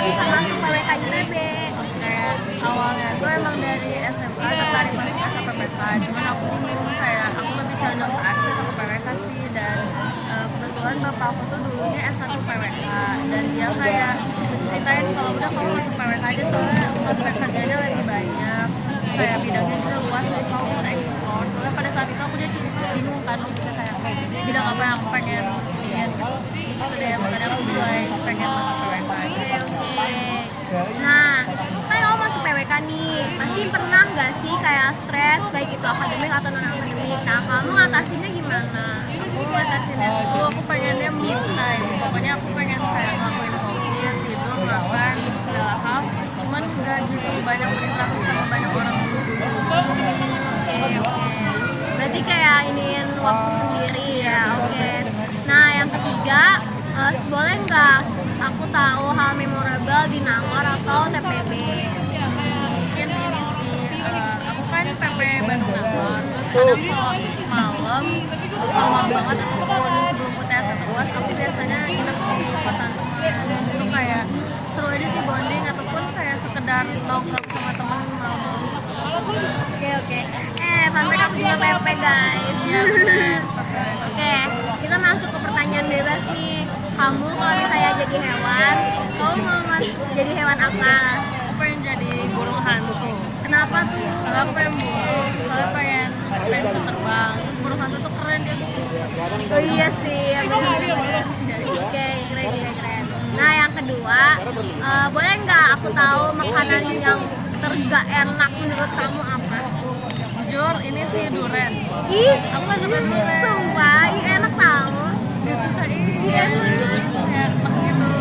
bisa masuk PWK ITB? Kayak awalnya gue emang dari SMA tertarik masuk SMPPK, cuman aku bingung kayak aku lebih condong ke arts atau ke PWK sih. Dan kebetulan bapak aku tuh dulunya S1 PWK dan dia kayak ceritain kalau udah kamu masuk PWK aja soalnya prospek kerjanya lebih banyak, terus kayak bidangnya juga luas jadi kamu bisa explore. Soalnya pada saat itu aku dia cukup bingung kan, maksudnya kayak bidang apa yang aku pengen iniin gitu deh, makanya aku mulai pengen masuk PWK. Nah, kan kamu masuk PWK nih, pasti pernah nggak sih kayak stres baik itu akademik atau non akademik? Nah, kamu ngatasinnya gimana? Aku ngatasinnya itu aku pengennya me time, pokoknya aku pengen kayak ngelakuin hobi, tidur, makan, segala hal, cuman nggak gitu banyak berinteraksi sama banyak orang dulu. Berarti kayak iniin waktu sendiri ya, oke. Nah, yang ketiga, boleh nggak aku tahu hal memorable di Nangor atau TPB? Mungkin ini sih, aku kan PP Bandung Nangor, terus kadang kalau malam banget ataupun sebelum UTS atau UAS aku biasanya nginep di kosan teman. Itu kayak seru aja sih bonding ataupun kayak sekedar nongkrong sama teman malam. Oke. Fun fact aku juga PP guys. Ya benar. Oke, kita masuk ke pertanyaan bebas nih. Kamu kalau misalnya jadi hewan, kamu mau jadi hewan apa? Aku pengen jadi burung hantu. Kenapa tuh? Soalnya aku pengen burung, soalnya pengen bisa terbang. Terus burung hantu tuh keren dia bisa. Oh iya sih, emang keren. Oke, keren. Nah, yang kedua, boleh nggak aku tahu makanan yang tergak enak menurut kamu apa? Jujur ini sih durian. Ih, Aku gak suka durian. sumpah, enak tahu. Gak suka ini. Enak. Kayak gitu.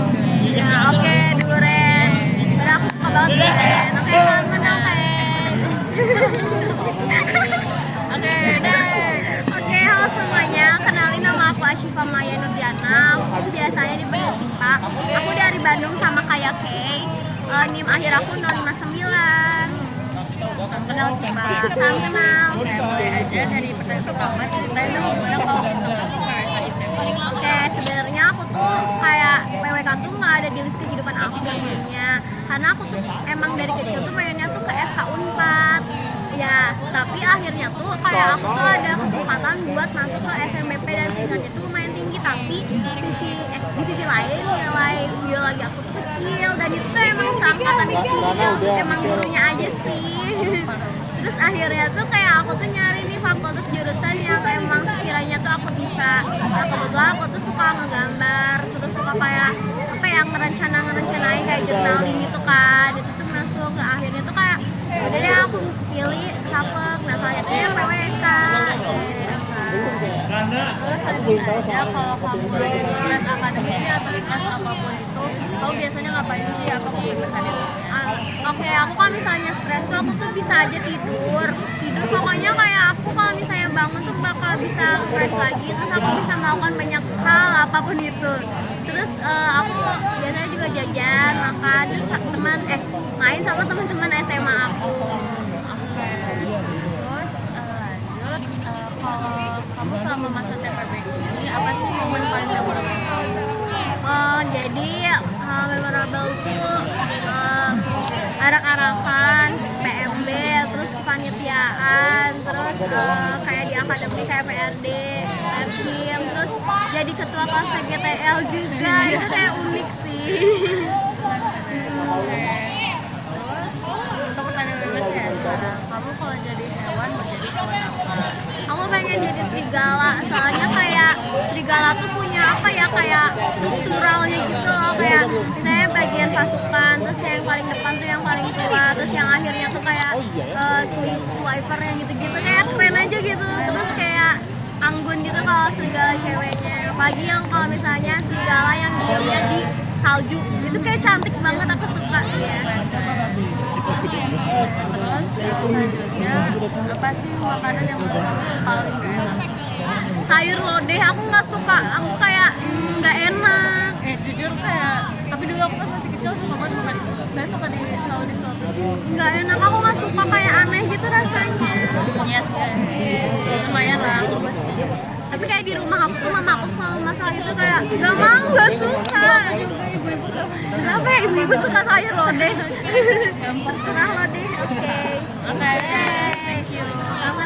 Ya, oke, durian. Padahal aku suka banget durian. Oke, kangen oke. Oke, next. Oke, halo semuanya. Kenalin nama aku Ashifa Maya Nurjana. Aku biasanya dipanggil Cipa. Aku dari Bandung sama kayak Kay. NIM akhir aku 059. Kenal Cipa. Salam kenal. Oke, mulai aja dari pertanyaan pertama, ceritain dong gimana kalau bisa masuk PWK ITB. Oke, sebenarnya aku tuh kayak PWK tuh nggak ada di list kehidupan aku sebelumnya. Karena aku tuh emang dari kecil tuh pengennya tuh ke FK Unpad. Ya, tapi akhirnya tuh kayak aku tuh ada kesempatan buat masuk ke SNBP dan tingkatnya tuh lumayan tinggi, tapi di sisi lain nilai biologi aku tuh kecil dan itu tuh emang seangkatan kecil, emang gurunya aja sih. Terus akhirnya tuh kayak aku tuh nyari nih fakultas jurusan yang emang sekiranya tuh aku bisa. Nah, kebetulan aku tuh suka ngegambar, terus suka kayak apa yang ngerencanain kayak journaling gitu kan. Itu tuh masuk ke akhirnya tuh kayak udah deh aku pilih sapek. Nah, selanjutnya PWK gitu kan. Terus lanjut aja, kalau kamu lagi stres akademiknya atau stres apapun itu, kamu biasanya ngapain sih atau mekanismenya? Oke, aku kalau misalnya stres tuh aku tuh bisa aja tidur pokoknya kayak aku kalau misalnya bangun tuh bakal bisa fresh lagi, terus aku bisa melakukan banyak hal apapun itu. Terus aku biasanya juga jajan, makan, terus main sama teman-teman SMA aku. Oke. Terus lanjut, kalau kamu selama masa TPB ini apa sih momen paling memorable? Jadi memorable tuh arak-arakan, PMB, terus kepanitiaan, terus kayak di akademik kayak PRD, FKIM, terus jadi ketua kelas GTL juga. Itu kayak unik sih. Oke. Terus untuk pertanyaan bebas ya sekarang, kamu kalau jadi hewan mau jadi hewan apa? Aku pengen jadi serigala, soalnya kayak serigala tuh punya apa ya, kayak strukturalnya gitu loh, kayak misalnya bagian pasukan, terus yang paling depan tuh yang paling tua, terus yang akhirnya tuh kayak swiper yang gitu-gitu, kayak keren aja gitu. Terus kayak anggun gitu kalau serigala ceweknya, apalagi yang kalau misalnya serigala yang diamnya di salju, itu kayak cantik banget, aku suka ya. Terus selanjutnya, apa sih makanan yang menurut kamu paling gak enak? Sayur lodeh aku nggak suka, aku kayak nggak enak. Jujur kayak, tapi dulu aku pas masih kecil suka banget makan itu. Saya suka selalu disuapin. Nggak enak, aku nggak suka, kayak aneh gitu rasanya. Iya sih, lumayan lah aku masih kecil. Tapi kayak di rumah aku tuh mama aku selalu masak gitu, kayak nggak mau, nggak suka. Aku juga ibu-ibu Kenapa ya ibu-ibu suka sayur loh deh? Terserah lo deh. Oke. Oke, thank you. Sama